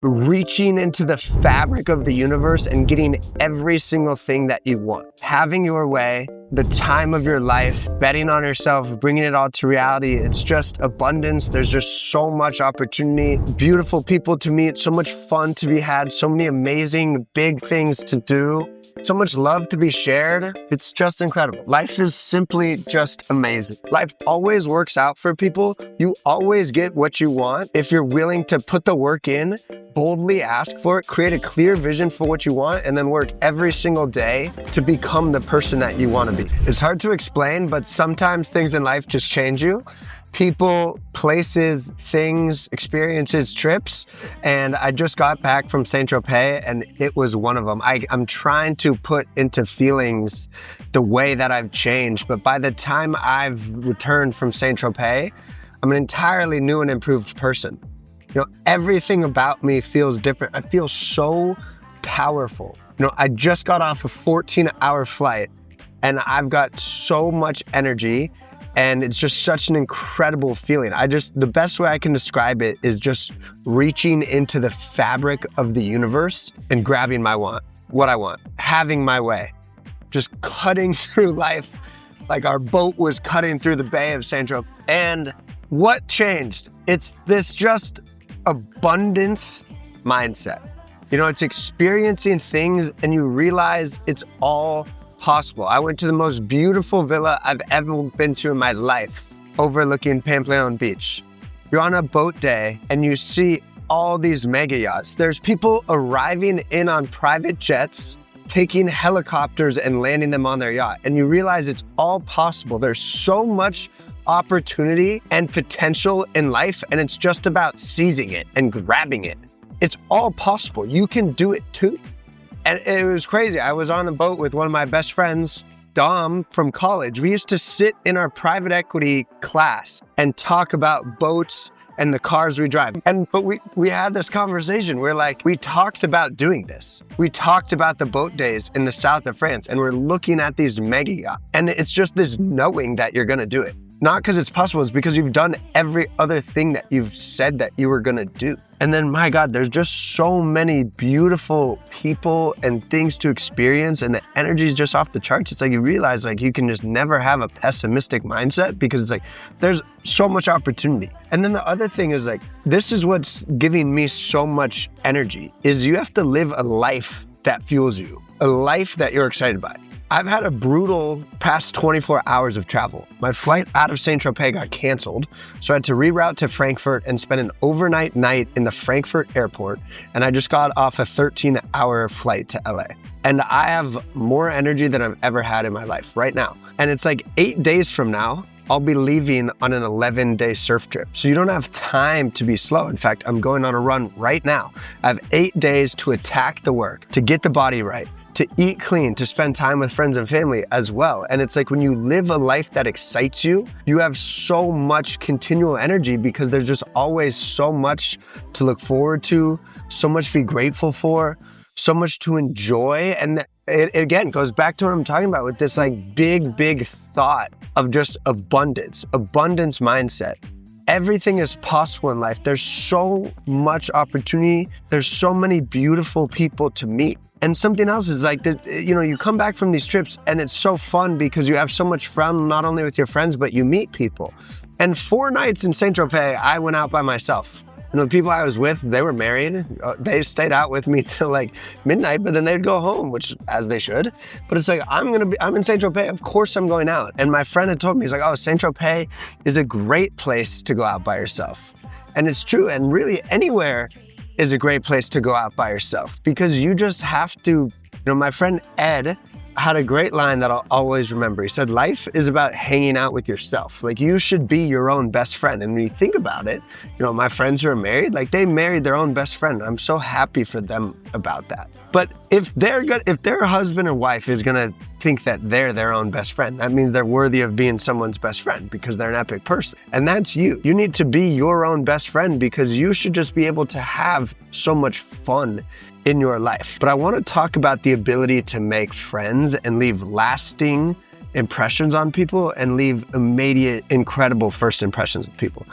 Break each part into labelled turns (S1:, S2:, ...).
S1: reaching into the fabric of the universe and getting every single thing that you want. Having your way, the time of your life, betting on yourself, bringing it all to reality. It's just abundance. There's just so much opportunity, beautiful people to meet, so much fun to be had, so many amazing big things to do, so much love to be shared. It's just incredible. Life is simply just amazing. Life always works out for people. You always get what you want if you're willing to put the work in, boldly ask for it, create a clear vision for what you want, and then work every single day to become the person that you want to be. It's hard to explain, but sometimes things in life just change you. People, places, things, experiences, trips. And I just got back from Saint Tropez and it was one of them. I'm trying to put into feelings the way that I've changed. But by the time I've returned from Saint Tropez, I'm an entirely new and improved person. You know, everything about me feels different. I feel so powerful. You know, I just got off a 14-hour flight and I've got so much energy and it's just such an incredible feeling. The best way I can describe it is just reaching into the fabric of the universe and grabbing what I want, having my way, just cutting through life like our boat was cutting through the Bay of Saint Tropez. And what changed? It's this just abundance mindset. You know, it's experiencing things and you realize it's all possible. I went to the most beautiful villa I've ever been to in my life, overlooking Pamplona Beach. You're on a boat day and you see all these mega yachts. There's people arriving in on private jets, taking helicopters and landing them on their yacht. And you realize it's all possible. There's so much opportunity and potential in life, and it's just about seizing it and grabbing it. It's all possible. You can do it too. And it was crazy. I was on the boat with one of my best friends, Dom, from college. We used to sit in our private equity class and talk about boats and the cars we drive. But we had this conversation where we talked about doing this. We talked about the boat days in the south of France and we're looking at these mega yachts. And it's just this knowing that you're gonna do it. Not because it's possible, it's because you've done every other thing that you've said that you were gonna do. And then, my God, there's just so many beautiful people and things to experience and the energy is just off the charts. It's like you realize you can just never have a pessimistic mindset because it's there's so much opportunity. And then the other thing is this is what's giving me so much energy is you have to live a life that fuels you, a life that you're excited by. I've had a brutal past 24 hours of travel. My flight out of Saint Tropez got canceled, so I had to reroute to Frankfurt and spend an overnight night in the Frankfurt airport, and I just got off a 13-hour flight to LA. And I have more energy than I've ever had in my life right now. And it's 8 days from now, I'll be leaving on an 11-day surf trip. So you don't have time to be slow. In fact, I'm going on a run right now. I have 8 days to attack the work, to get the body right, to eat clean, to spend time with friends and family as well. And it's when you live a life that excites you, you have so much continual energy because there's just always so much to look forward to, so much to be grateful for, so much to enjoy. And it again goes back to what I'm talking about with this big thought of just abundance mindset. Everything is possible in life. There's so much opportunity. There's so many beautiful people to meet. And something else is you come back from these trips and it's so fun because you have so much fun, not only with your friends, but you meet people. And 4 nights in Saint Tropez, I went out by myself. You know, the people I was with, they were married. They stayed out with me till midnight, but then they'd go home, which as they should. But it's I'm in Saint Tropez. Of course I'm going out. And my friend had told me, he's oh, Saint Tropez is a great place to go out by yourself. And it's true. And really anywhere is a great place to go out by yourself because you just have to, my friend Ed had a great line that I'll always remember. He said, life is about hanging out with yourself. You should be your own best friend. And when you think about it, my friends who are married, they married their own best friend. I'm so happy for them about that. But if their husband or wife is gonna think that they're their own best friend, that means they're worthy of being someone's best friend because they're an epic person. And that's you. You need to be your own best friend because you should just be able to have so much fun in your life. But I want to talk about the ability to make friends and leave lasting impressions on people and leave immediate, incredible first impressions of people.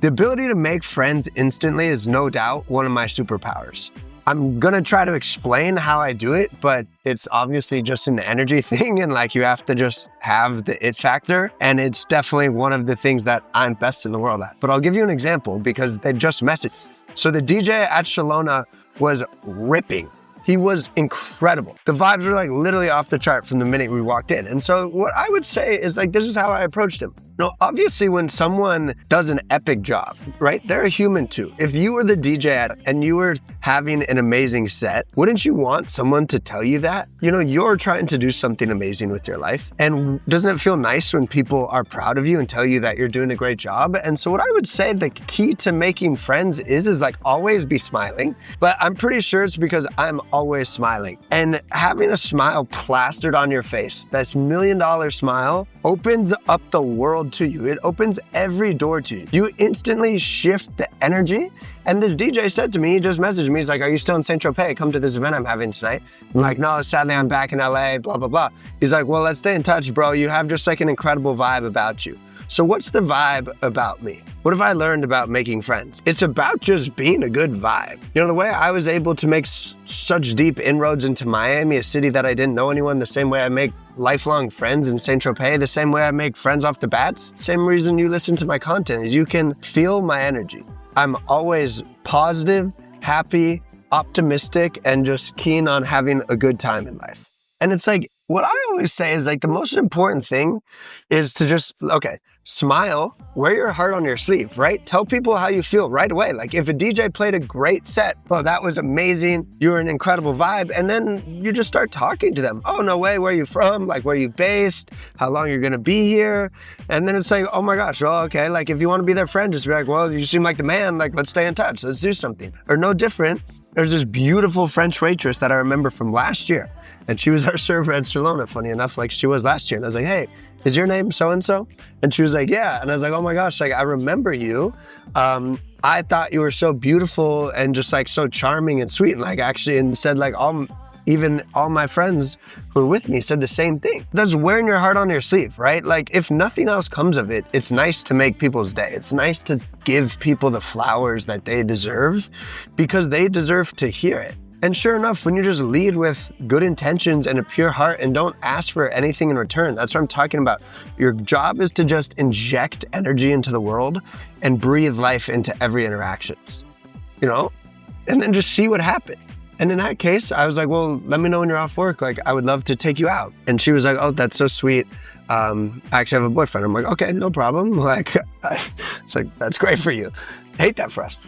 S1: The ability to make friends instantly is no doubt one of my superpowers. I'm gonna try to explain how I do it, but it's obviously just an energy thing, and like you have to just have the it factor, and it's definitely one of the things that I'm best in the world at. But I'll give you an example because they just messaged. So the DJ at Shalona was ripping. He was incredible. The vibes were like literally off the chart from the minute we walked in. And so what I would say is like, this is how I approached him. No, obviously when someone does an epic job, right? They're a human too. If you were the DJ and you were having an amazing set, wouldn't you want someone to tell you that? You know, you're trying to do something amazing with your life. And doesn't it feel nice when people are proud of you and tell you that you're doing a great job? And so what I would say the key to making friends is like always be smiling. But I'm pretty sure it's because I'm always smiling. And having a smile plastered on your face, that's $1 million smile, opens up the world to you. It opens every door to you. You instantly shift the energy. And this DJ said to me, he just messaged me, he's like, are you still in Saint Tropez? Come to this event I'm having tonight. I'm like, no, sadly I'm back in LA, blah, blah, blah. He's like, well, let's stay in touch, bro. You have just like an incredible vibe about you. So what's the vibe about me? What have I learned about making friends? It's about just being a good vibe. You know, the way I was able to make such deep inroads into Miami, a city that I didn't know anyone, the same way I make lifelong friends in Saint Tropez, the same way I make friends off the bat, same reason you listen to my content is you can feel my energy. I'm always positive, happy, optimistic, and just keen on having a good time in life. And it's like, what I always say is like the most important thing is to just, okay, smile, wear your heart on your sleeve, right? Tell people how you feel right away. Like if a DJ played a great set, oh, that was amazing. You were an incredible vibe. And then you just start talking to them. Oh, no way. Where are you from? Like, where are you based? How long you're going to be here? And then it's like, oh my gosh, well, okay. Like if you want to be their friend, just be like, well, you seem like the man. Like, let's stay in touch. Let's do something. Or no different. There's this beautiful French waitress that I remember from last year. And she was our server at Shalona, funny enough, like she was last year. And I was like, hey, is your name so-and-so? And she was like, yeah. And I was like, oh my gosh, like I remember you. I thought you were so beautiful and just like so charming and sweet. And like actually, and said like even all my friends who were with me said the same thing. That's wearing your heart on your sleeve, right? Like if nothing else comes of it, it's nice to make people's day. It's nice to give people the flowers that they deserve because they deserve to hear it. And sure enough, when you just lead with good intentions and a pure heart and don't ask for anything in return, that's what I'm talking about. Your job is to just inject energy into the world and breathe life into every interactions, you know, and then just see what happens. And in that case, I was like, well, let me know when you're off work. Like, I would love to take you out. And she was like, oh, that's so sweet. I actually have a boyfriend. I'm like, okay, no problem. Like, it's like, that's great for you. I hate that for us.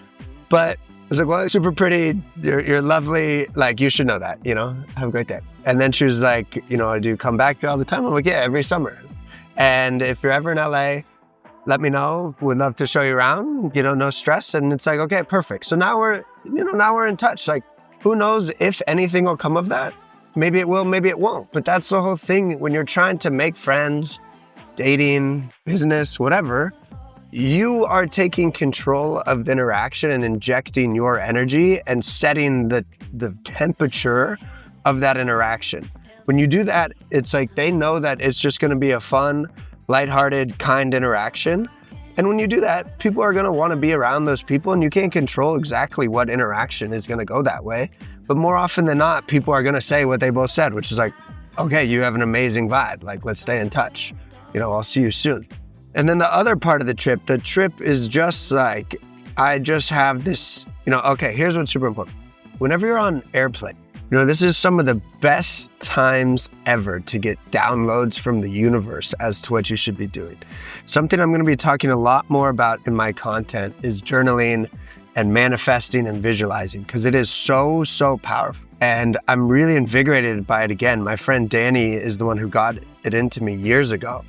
S1: But I was like, well, super pretty, you're lovely, like, you should know that, you know, have a great day. And then she was like, you know, do you come back here all the time? I'm like, yeah, every summer. And if you're ever in LA, let me know, would love to show you around, you know, no stress. And it's like, okay, perfect. So now we're in touch. Like, who knows if anything will come of that? Maybe it will, maybe it won't. But that's the whole thing when you're trying to make friends, dating, business, whatever. You are taking control of the interaction and injecting your energy and setting the temperature of that interaction. When you do that, it's like they know that it's just going to be a fun, lighthearted, kind interaction. And when you do that, people are going to want to be around those people, and you can't control exactly what interaction is going to go that way. But more often than not, people are going to say what they both said, which is like, okay, you have an amazing vibe. Like, let's stay in touch. You know, I'll see you soon. And then the other part of the trip is just like, I just have this, you know, okay, here's what's super important. Whenever you're on airplane, you know, this is some of the best times ever to get downloads from the universe as to what you should be doing. Something I'm going to be talking a lot more about in my content is journaling and manifesting and visualizing, because it is so, so powerful. And I'm really invigorated by it again. My friend Danny is the one who got it into me years ago.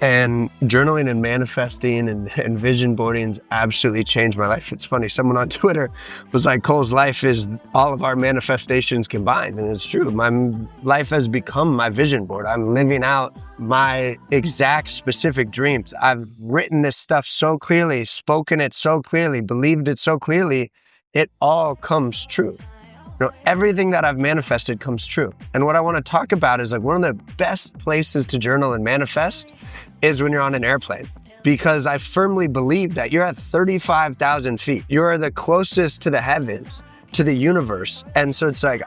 S1: And journaling and manifesting and vision boarding's absolutely changed my life. It's funny, someone on Twitter was like, Cole's life is all of our manifestations combined. And it's true, my life has become my vision board. I'm living out my exact specific dreams. I've written this stuff so clearly, spoken it so clearly, believed it so clearly, it all comes true. Everything that I've manifested comes true. And what I want to talk about is like one of the best places to journal and manifest is when you're on an airplane. Because I firmly believe that you're at 35,000 feet. You're the closest to the heavens, to the universe. And so it's like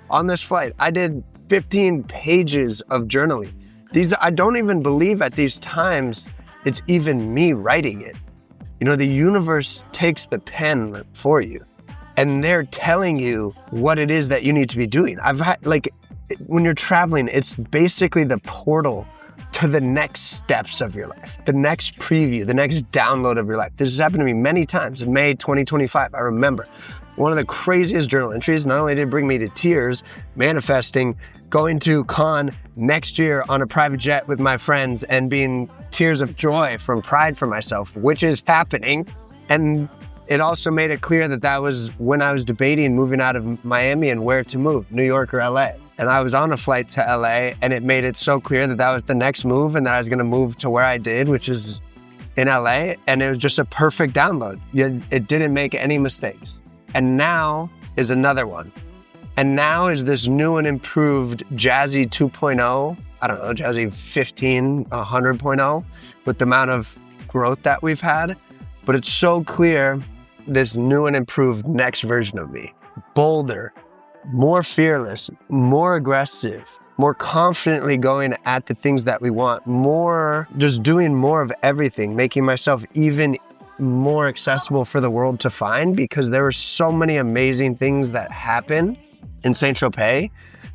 S1: on this flight, I did 15 pages of journaling. I don't even believe at these times it's even me writing it. The universe takes the pen for you. And they're telling you what it is that you need to be doing. When you're traveling, it's basically the portal to the next steps of your life, the next preview, the next download of your life. This has happened to me many times. In May 2025, I remember one of the craziest journal entries. Not only did it bring me to tears, manifesting going to Cannes next year on a private jet with my friends and being tears of joy from pride for myself, which is happening. And it also made it clear that was when I was debating moving out of Miami and where to move, New York or LA. And I was on a flight to LA, and it made it so clear that was the next move and that I was gonna move to where I did, which is in LA. And it was just a perfect download. It didn't make any mistakes. And now is another one. And now is this new and improved Jazzy 2.0, Jazzy 15, 100.0, with the amount of growth that we've had. But it's so clear, this new and improved next version of me, bolder, more fearless, more aggressive, more confidently going at the things that we want, more just doing more of everything, making myself even more accessible for the world to find, because there are so many amazing things that happen in Saint Tropez.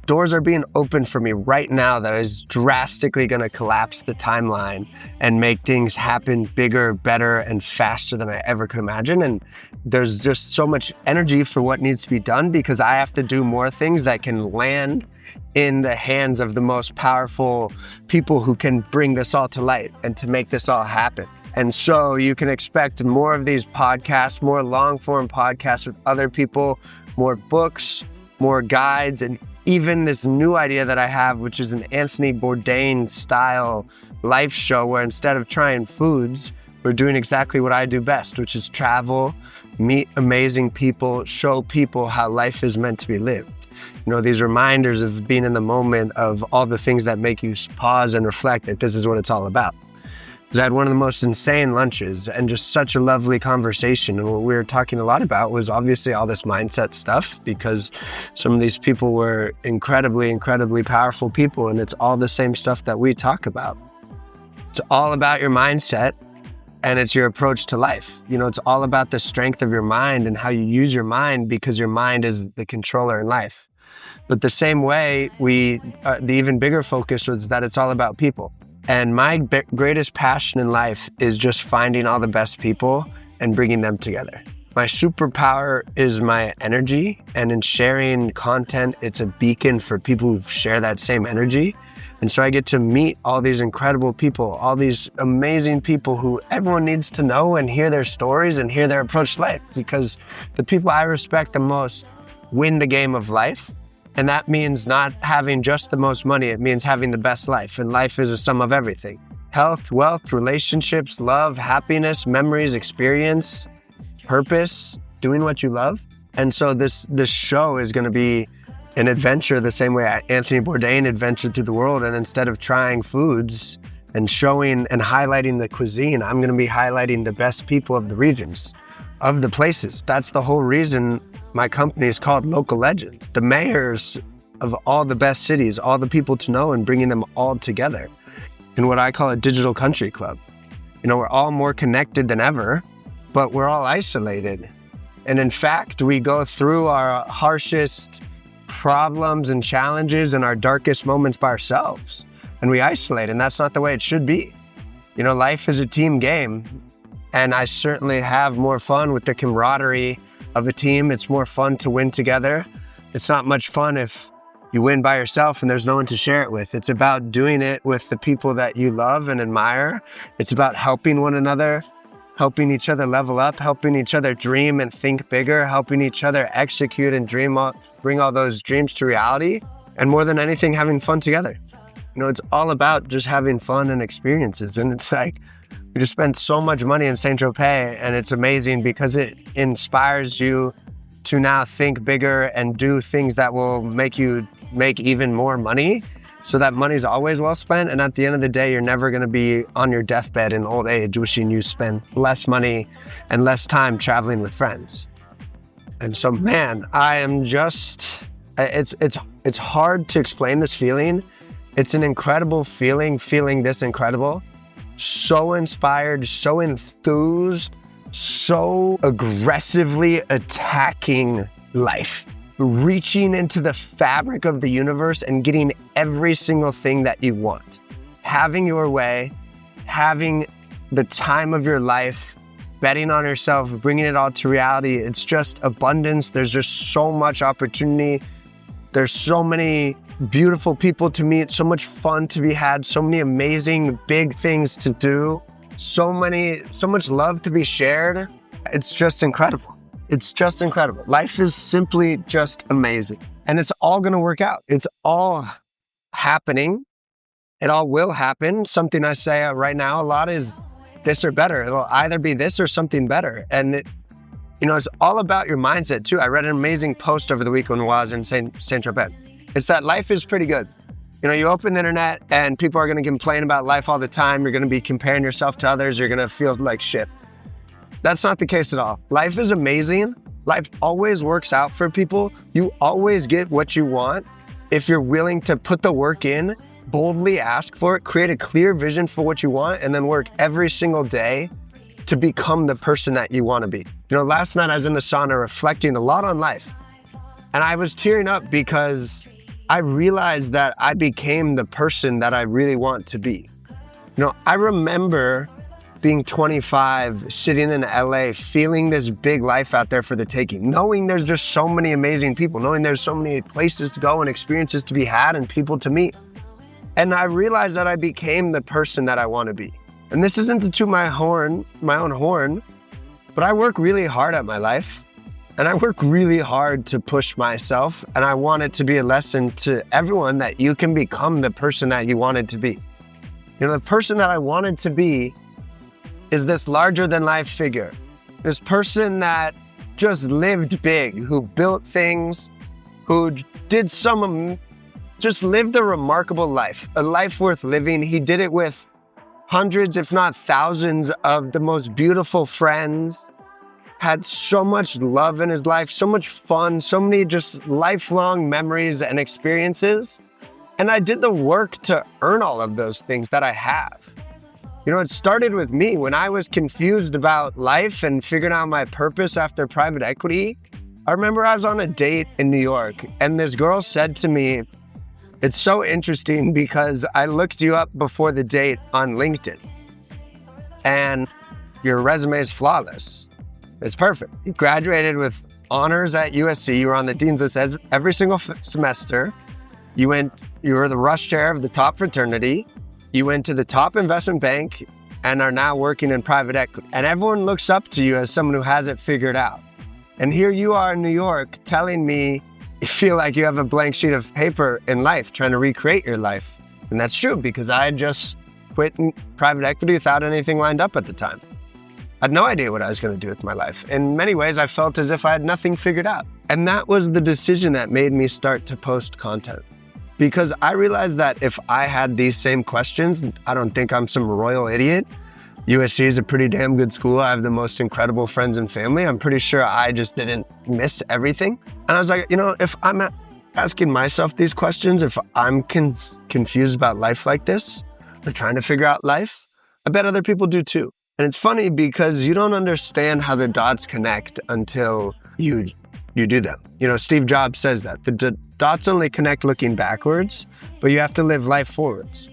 S1: Doors are being opened for me right now that is drastically going to collapse the timeline and make things happen bigger, better, and faster than I ever could imagine. And there's just so much energy for what needs to be done, because I have to do more things that can land in the hands of the most powerful people who can bring this all to light and to make this all happen. And so you can expect more of these podcasts, more long-form podcasts with other people, more books, more guides, and even this new idea that I have, which is an Anthony Bourdain style life show where instead of trying foods, we're doing exactly what I do best, which is travel, meet amazing people, show people how life is meant to be lived. These reminders of being in the moment, of all the things that make you pause and reflect that this is what it's all about. I had one of the most insane lunches and just such a lovely conversation. And what we were talking a lot about was obviously all this mindset stuff, because some of these people were incredibly, incredibly powerful people. And it's all the same stuff that we talk about. It's all about your mindset, and it's your approach to life. It's all about the strength of your mind and how you use your mind, because your mind is the controller in life. But the same way, the even bigger focus was that it's all about people. And my greatest passion in life is just finding all the best people and bringing them together. My superpower is my energy, and in sharing content, it's a beacon for people who share that same energy. And so I get to meet all these incredible people, all these amazing people who everyone needs to know and hear their stories and hear their approach to life, because the people I respect the most win the game of life. And that means not having just the most money. It means having the best life. And life is a sum of everything. Health, wealth, relationships, love, happiness, memories, experience, purpose, doing what you love. And so this show is going to be an adventure the same way Anthony Bourdain adventured through the world. And instead of trying foods and showing and highlighting the cuisine, I'm going to be highlighting the best people of the regions, of the places. That's the whole reason my company is called Local Legends, the mayors of all the best cities, all the people to know, and bringing them all together in what I call a digital country club. We're all more connected than ever, but we're all isolated. And in fact, we go through our harshest problems and challenges and our darkest moments by ourselves, and we isolate, and that's not the way it should be. Life is a team game, and I certainly have more fun with the camaraderie of a team. It's more fun to win together. It's not much fun if you win by yourself and there's no one to share it with. It's about doing it with the people that you love and admire. It's about helping one another, helping each other level up, helping each other dream and think bigger, helping each other execute and bring all those dreams to reality. And more than anything, having fun together. It's all about just having fun and experiences. And it's like, we just spent so much money in Saint Tropez, and it's amazing because it inspires you to now think bigger and do things that will make you make even more money, so that money's always well spent. And at the end of the day, you're never going to be on your deathbed in old age wishing you spent less money and less time traveling with friends. And so, man, I am just, it's hard to explain this feeling. It's an incredible feeling this incredible. So inspired, so enthused, so aggressively attacking life, reaching into the fabric of the universe and getting every single thing that you want. Having your way, having the time of your life, betting on yourself, bringing it all to reality. It's just abundance. There's just so much opportunity. There's so many beautiful people to meet, so much fun to be had, so many amazing big things to do, so much love to be shared. It's just incredible. It's just incredible. Life is simply just amazing. And it's all going to work out. It's all happening. It all will happen. Something I say right now a lot is this or better. It'll either be this or something better. And it's all about your mindset too. I read an amazing post over the weekend while I was in Saint Tropez. It's that life is pretty good. You open the internet and people are going to complain about life all the time. You're going to be comparing yourself to others. You're going to feel like shit. That's not the case at all. Life is amazing. Life always works out for people. You always get what you want if you're willing to put the work in, boldly ask for it, create a clear vision for what you want, and then work every single day to become the person that you want to be. Last night I was in the sauna reflecting a lot on life, and I was tearing up because I realized that I became the person that I really want to be. I remember being 25, sitting in LA, feeling this big life out there for the taking, knowing there's just so many amazing people, knowing there's so many places to go and experiences to be had and people to meet. And I realized that I became the person that I want to be. And this isn't to toot my own horn, but I work really hard at my life. And I work really hard to push myself. And I want it to be a lesson to everyone that you can become the person that you wanted to be. The person that I wanted to be is this larger than life figure. This person that just lived big, who built things, who just lived a remarkable life, a life worth living. He did it with hundreds, if not thousands, of the most beautiful friends, had so much love in his life, so much fun, so many just lifelong memories and experiences. And I did the work to earn all of those things that I have. It started with me when I was confused about life and figuring out my purpose after private equity. I remember I was on a date in New York and this girl said to me, "It's so interesting because I looked you up before the date on LinkedIn and your resume is flawless. It's perfect. You graduated with honors at USC. You were on the dean's list every single semester. You were the Rush Chair of the top fraternity. You went to the top investment bank and are now working in private equity. And everyone looks up to you as someone who has it figured out. And here you are in New York telling me you feel like you have a blank sheet of paper in life, trying to recreate your life." And that's true because I had just quit in private equity without anything lined up at the time. I had no idea what I was going to do with my life. In many ways, I felt as if I had nothing figured out. And that was the decision that made me start to post content. Because I realized that if I had these same questions, I don't think I'm some royal idiot. USC is a pretty damn good school. I have the most incredible friends and family. I'm pretty sure I just didn't miss everything. And I was like, if I'm asking myself these questions, if I'm confused about life like this, or trying to figure out life, I bet other people do too. And it's funny because you don't understand how the dots connect until you do them. Steve Jobs says that. The dots only connect looking backwards, but you have to live life forwards.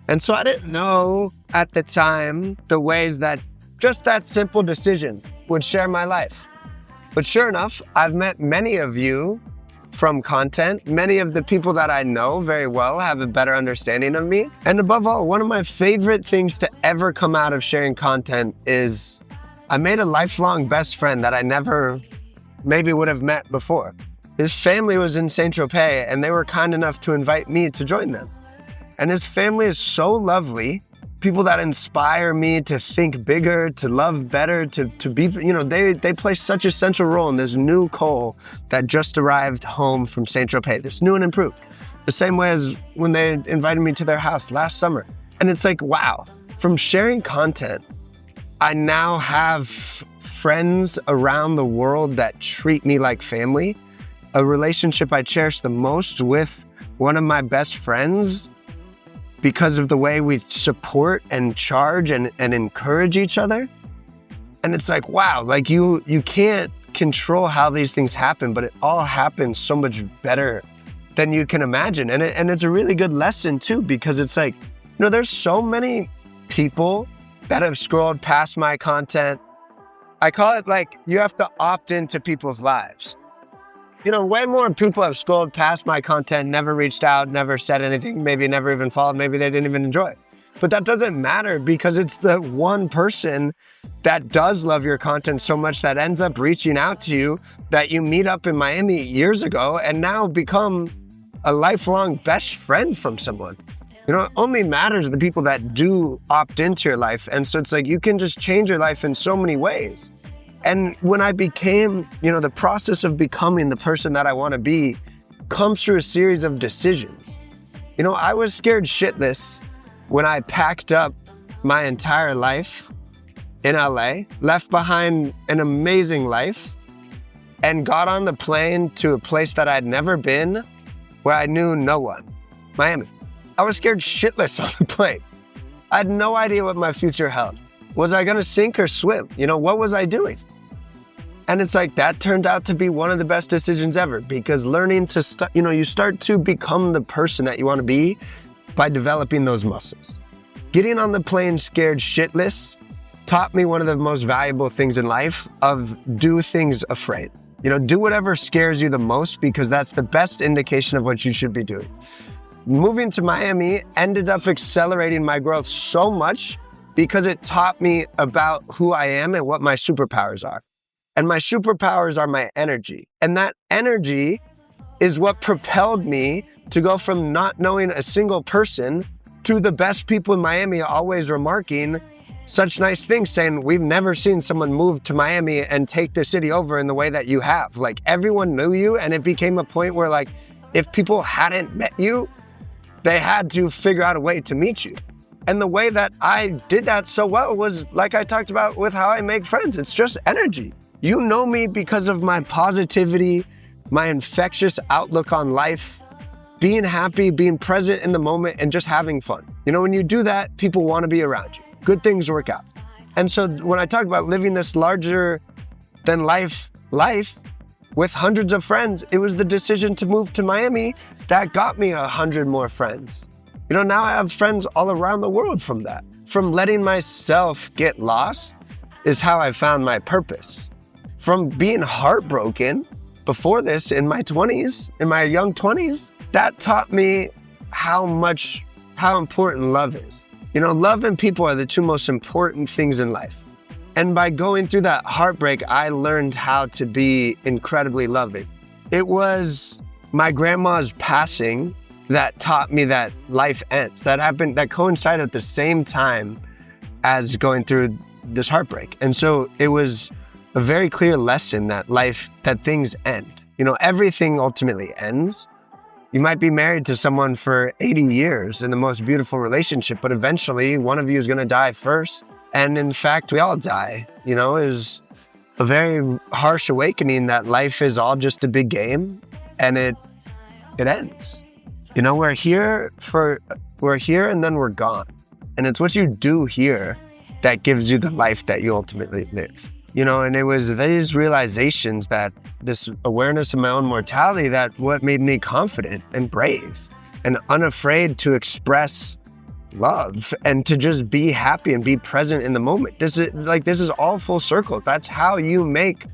S1: And so I didn't know at the time the ways that just that simple decision would share my life. But sure enough, I've met many of you from content. Many of the people that I know very well have a better understanding of me. And above all, one of my favorite things to ever come out of sharing content is I made a lifelong best friend that I never maybe would have met before. His family was in Saint Tropez and they were kind enough to invite me to join them. And his family is so lovely people that inspire me to think bigger, to love better, to be, they play such a central role in this new Cole that just arrived home from Saint Tropez, this new and improved. The same way as when they invited me to their house last summer. And it's like, wow, from sharing content, I now have friends around the world that treat me like family. A relationship I cherish the most with one of my best friends because of the way we support and charge and encourage each other. And it's like, wow, like you can't control how these things happen, but it all happens so much better than you can imagine. And it's a really good lesson too, because it's like, there's so many people that have scrolled past my content. I call it like, you have to opt into people's lives. Way more people have scrolled past my content, never reached out, never said anything, maybe never even followed, maybe they didn't even enjoy it. But that doesn't matter, because it's the one person that does love your content so much that ends up reaching out to you, that you meet up in Miami years ago and now become a lifelong best friend from someone. It only matters the people that do opt into your life. And so it's like, you can just change your life in so many ways. And when I became, the process of becoming the person that I want to be comes through a series of decisions. I was scared shitless when I packed up my entire life in LA, left behind an amazing life, and got on the plane to a place that I'd never been, where I knew no one, Miami. I was scared shitless on the plane. I had no idea what my future held. Was I gonna sink or swim? What was I doing? And it's like, that turned out to be one of the best decisions ever, because learning to, you start to become the person that you want to be by developing those muscles. Getting on the plane scared shitless taught me one of the most valuable things in life of do things afraid. Do whatever scares you the most, because that's the best indication of what you should be doing. Moving to Miami ended up accelerating my growth so much because it taught me about who I am and what my superpowers are. And my superpowers are my energy. And that energy is what propelled me to go from not knowing a single person to the best people in Miami always remarking such nice things, saying, we've never seen someone move to Miami and take the city over in the way that you have. Like, everyone knew you, and it became a point where, like, if people hadn't met you, they had to figure out a way to meet you. And the way that I did that so well was, like I talked about with how I make friends, it's just energy. You know me because of my positivity, my infectious outlook on life, being happy, being present in the moment, and just having fun. When you do that, people want to be around you. Good things work out. And so when I talk about living this larger than life with hundreds of friends, it was the decision to move to Miami that got me 100 more friends. Now I have friends all around the world from that. From letting myself get lost is how I found my purpose. From being heartbroken before this in my 20s, in my young 20s, that taught me how important love is. Love and people are the two most important things in life. And by going through that heartbreak, I learned how to be incredibly loving. It was my grandma's passing that taught me that life ends. That coincided at the same time as going through this heartbreak. And so it was a very clear lesson that things end. Everything ultimately ends. You might be married to someone for 80 years in the most beautiful relationship, but eventually one of you is going to die first. And in fact, we all die. It was a very harsh awakening that life is all just a big game, and it ends. We're here and then we're gone. And it's what you do here that gives you the life that you ultimately live. And it was these realizations, that this awareness of my own mortality, that what made me confident and brave and unafraid to express love and to just be happy and be present in the moment. This is all full circle. That's how you make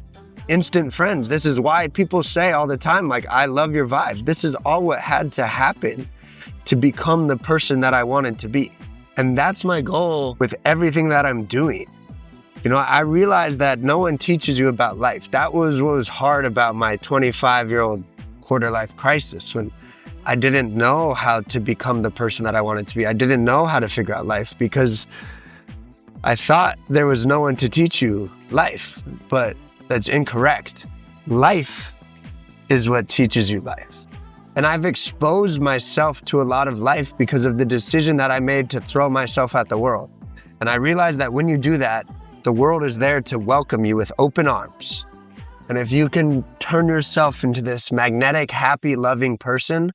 S1: instant friends. This is why people say all the time, like, I love your vibe. This is all what had to happen to become the person that I wanted to be. And that's my goal with everything that I'm doing. I realized that no one teaches you about life. That was what was hard about my 25-year-old quarter-life crisis, when I didn't know how to become the person that I wanted to be. I didn't know how to figure out life because I thought there was no one to teach you life, but that's incorrect. Life is what teaches you life. And I've exposed myself to a lot of life because of the decision that I made to throw myself at the world. And I realized that when you do that, the world is there to welcome you with open arms. And if you can turn yourself into this magnetic, happy, loving person,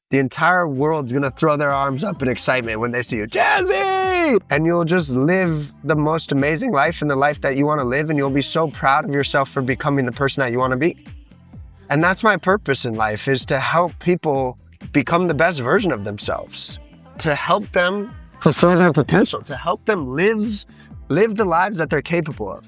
S1: the entire world's gonna throw their arms up in excitement when they see you, Jazzy! And you'll just live the most amazing life and the life that you wanna live, and you'll be so proud of yourself for becoming the person that you wanna be. And that's my purpose in life, is to help people become the best version of themselves, to help them fulfill their potential, to help them live the lives that they're capable of.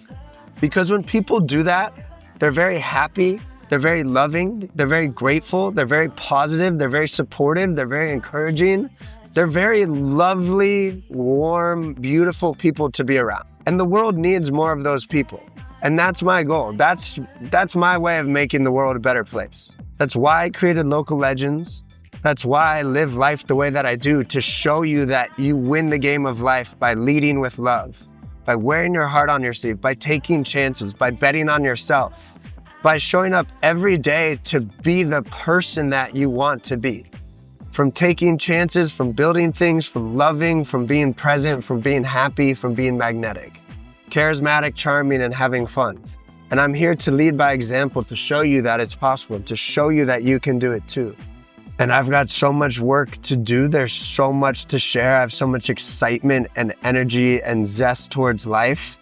S1: Because when people do that, they're very happy, they're very loving, they're very grateful, they're very positive, they're very supportive, they're very encouraging. They're very lovely, warm, beautiful people to be around. And the world needs more of those people. And that's my goal. That's my way of making the world a better place. That's why I created Local Legends. That's why I live life the way that I do, to show you that you win the game of life by leading with love, by wearing your heart on your sleeve, by taking chances, by betting on yourself, by showing up every day to be the person that you want to be. From taking chances, from building things, from loving, from being present, from being happy, from being magnetic, charismatic, charming, and having fun. And I'm here to lead by example, to show you that it's possible, to show you that you can do it too. And I've got so much work to do. There's so much to share. I have so much excitement and energy and zest towards life.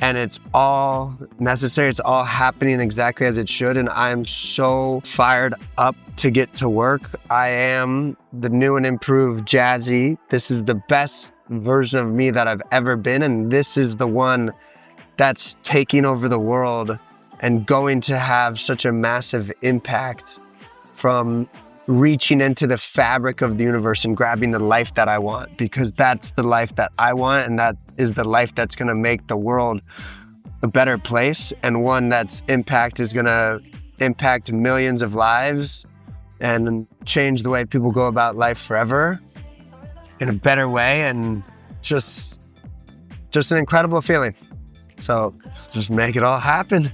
S1: And it's all necessary. It's all happening exactly as it should. And I'm so fired up to get to work. I am the new and improved Jazzy. This is the best version of me that I've ever been. And this is the one that's taking over the world and going to have such a massive impact from reaching into the fabric of the universe and grabbing the life that I want, because that's the life that I want, and that is the life that's going to make the world a better place, and one that's impact is going to impact millions of lives and change the way people go about life forever in a better way, and just an incredible feeling. So just make it all happen.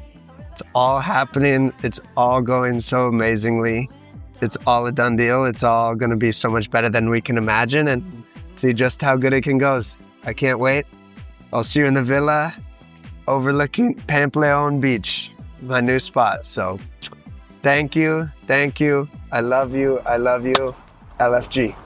S1: It's all happening. It's all going so amazingly. It's all a done deal. It's all going to be so much better than we can imagine, and see just how good it can go. I can't wait. I'll see you in the villa overlooking Pampleon Beach, my new spot. So thank you. I love you. LFG.